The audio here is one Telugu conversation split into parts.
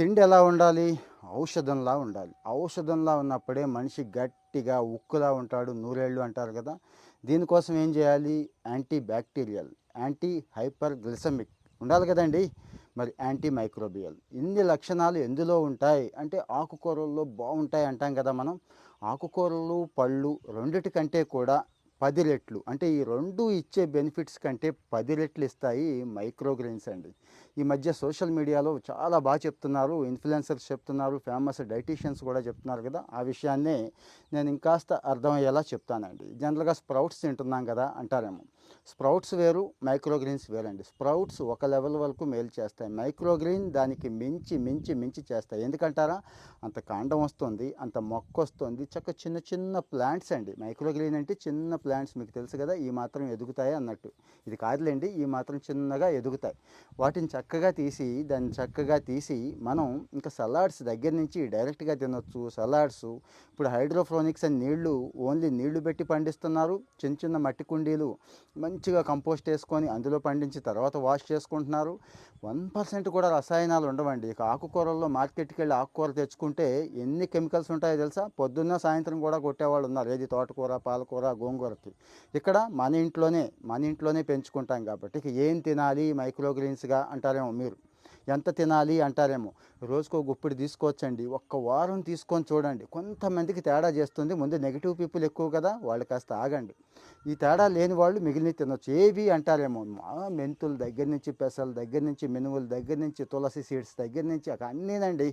తిండి ఎలా ఉండాలి? ఔషధంలా ఉండాలి. ఔషధంలా ఉన్నప్పుడే మనిషి గట్టిగా, ఉక్కులా ఉంటాడు. నూరేళ్ళు అంటారు కదా! దీనికోసం ఏం చేయాలి? యాంటీ బ్యాక్టీరియల్, యాంటీ హైపర్ గ్లిసమిక్ ఉండాలి కదండీ! మరి యాంటీ మైక్రోబియల్. ఇన్ని లక్షణాలు ఎందులో ఉంటాయి? అంటే ఆకుకూరల్లో బావుంటాయి అంటాం కదా మనం. ఆకుకూరలు, పళ్ళు రెండిటికంటే కూడా 10 రెట్లు అంటే ఈ 2 ఇచ్చే బెనిఫిట్స్ కంటే 10 రెట్లు ఇస్తాయి మైక్రోగ్రెయిన్స్ అండి. ఈ మధ్య సోషల్ మీడియాలో చాలా చెప్తున్నారు. ఇన్‌ఫ్లుయెన్సర్స్ చెప్తున్నారు. ఫేమస్ డైటీషియన్స్ కూడా చెప్తున్నారు కదా! ఆ విషయాన్నే నేను ఇంకాస్త అర్థమయ్యేలా చెప్తానండి. జనరల్‌గా స్ప్రౌట్స్ తింటున్నాం కదా అంటారేమో. స్ప్రౌట్స్ వేరు, మైక్రోగ్రెయిన్స్ వేరండి. స్ప్రౌట్స్ ఒక లెవెల్ వరకు మేలు చేస్తాయి. మైక్రోగ్రెయిన్ దానికి మించి చేస్తాయి. ఎందుకంటారా? అంత కాండం వస్తుంది, అంత మొక్కొస్తుంది. చిన్న చిన్న ప్లాంట్స్ అండి. మైక్రోగ్రెయిన్ అంటే చిన్న ప్లాంట్స్ మీకు తెలుసు కదా! ఈ మాత్రం ఎదుగుతాయి అన్నట్టు. ఇది కాదులెండి, ఈ మాత్రం చిన్నగా ఎదుగుతాయి. వాటిని చక్కగా తీసి మనం ఇంకా సలాడ్స్ దగ్గర నుంచి డైరెక్ట్‌గా తినొచ్చు. సలాడ్సు ఇప్పుడు హైడ్రోఫోనిక్స్ అని ఓన్లీ నీళ్లు పెట్టి పండిస్తున్నారు. చిన్న చిన్న మట్టి కుండీలు మంచిగా కంపోస్ట్ వేసుకొని అందులో పండించి తర్వాత వాష్ చేసుకుంటున్నారు. 1% కూడా రసాయనాలు ఉండవండి. ఇక ఆకుకూరల్లో మార్కెట్‌కి వెళ్ళి ఆకుకూర తెచ్చుకుంటే ఎన్ని కెమికల్స్ ఉంటాయో తెలుసా? పొద్దున్న, సాయంత్రం కూడా కొట్టేవాళ్ళు ఉన్నారు. ఏది తోటకూర, పాలకూర, గోంగూరకి. ఇక్కడ మన ఇంట్లోనే పెంచుకుంటాం కాబట్టి ఇక ఏం తినాలి మైక్రోగ్రెయిన్స్‌గా అంటారేమో మీరు. ఎంత తినాలి అంటారేమో. రోజుకో గుప్పిడి తీసుకోవచ్చండి. ఒక్క వారం తీసుకొని చూడండి. కొంతమందికి తేడా చేస్తుంది. ముందు నెగెటివ్ పీపుల్ ఎక్కువ కదా! వాళ్ళు కాస్త ఆగండి. ఈ తేడా లేని వాళ్ళు మిగిలినవి తినొచ్చు. ఏవి అంటారేమో. మెంతుల దగ్గర నుంచి, పెసల దగ్గర నుంచి, మినుముల దగ్గర నుంచి, తులసి సీడ్స్ దగ్గర నుంచి అన్నీనండి.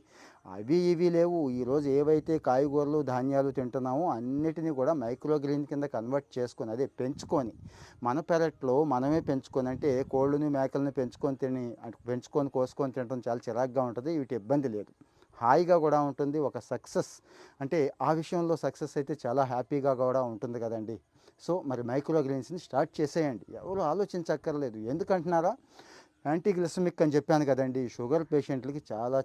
అవి ఇవి లేవు. ఈరోజు ఏవైతే కాయగూరలు, ధాన్యాలు తింటున్నామో అన్నిటిని కూడా మైక్రోగ్రెయిన్ కింద కన్వర్ట్ చేసుకొని, అదే పెంచుకొని మన పెరట్లో మనమే పెంచుకొని, అంటే కోళ్ళని, మేకలని పెంచుకొని కోసుకొని తినడం చాలా చిరాకుగా ఉంటుంది. వీటి ఇబ్బంది లేదు. హాయిగా కూడా ఉంటుంది. ఒక సక్సెస్ అంటే ఆ విషయంలో సక్సెస్ అయితే చాలా హ్యాపీగా కూడా ఉంటుంది కదండి. సో మరి మైక్రోగ్రెయిన్స్ని స్టార్ట్ చేసేయండి. ఎవరు ఆలోచించక్కర్లేదు. ఎందుకంటున్నారా? యాంటీగ్లిసమిక్ అని చెప్పాను కదండి. షుగర్ పేషెంట్లకి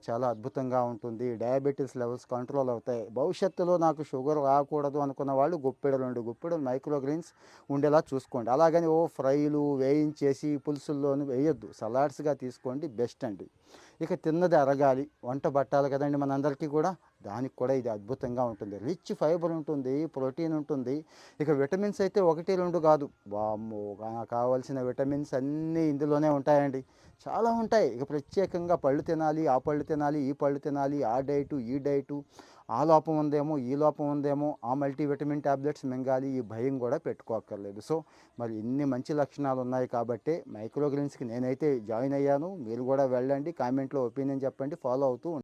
చాలా అద్భుతంగా ఉంటుంది. డయాబెటీస్ లెవెల్స్ కంట్రోల్ అవుతాయి. భవిష్యత్తులో నాకు షుగర్ రాకూడదు అనుకున్న వాళ్ళు గుప్పెడు మైక్రోగ్రెయిన్స్ ఉండేలా చూసుకోండి. అలాగని ఫ్రైలు వేయించేసి పులుసుల్లోనూ వేయొద్దు. సలాడ్స్గా తీసుకోండి, బెస్ట్ అండి. ఇక తిన్నది అరగాలి, వంట పట్టాలి కదండి మనందరికీ కూడా. దానికి కూడా ఇది అద్భుతంగా ఉంటుంది. రిచ్ ఫైబర్ ఉంటుంది, ప్రోటీన్ ఉంటుంది. ఇక విటమిన్స్ అయితే 1, 2 కాదు. వామ్మో! కావాల్సిన విటమిన్స్ అన్నీ ఇందులోనే ఉంటాయండి. చాలా ఉంటాయి. ఇక ప్రత్యేకంగా పళ్ళు తినాలి, ఆ పళ్ళు తినాలి, ఈ పళ్ళు తినాలి, ఆ డైటు, ఈ డైటు, ఆ లోపం ఉందేమో, ఈ లోపం ఉందేమో, ఆ మల్టీవిటమిన్ టాబ్లెట్స్ మింగాలి, ఈ భయం కూడా పెట్టుకోక్కర్లేదు. సో మరి ఇన్ని మంచి లక్షణాలు ఉన్నాయి కాబట్టే మైక్రోగ్రెయిన్స్కి నేనైతే జాయిన్ అయ్యాను. మీరు కూడా వెళ్ళండి. కామెంట్లో ఒపీనియన్ చెప్పండి. ఫాలో అవుతూ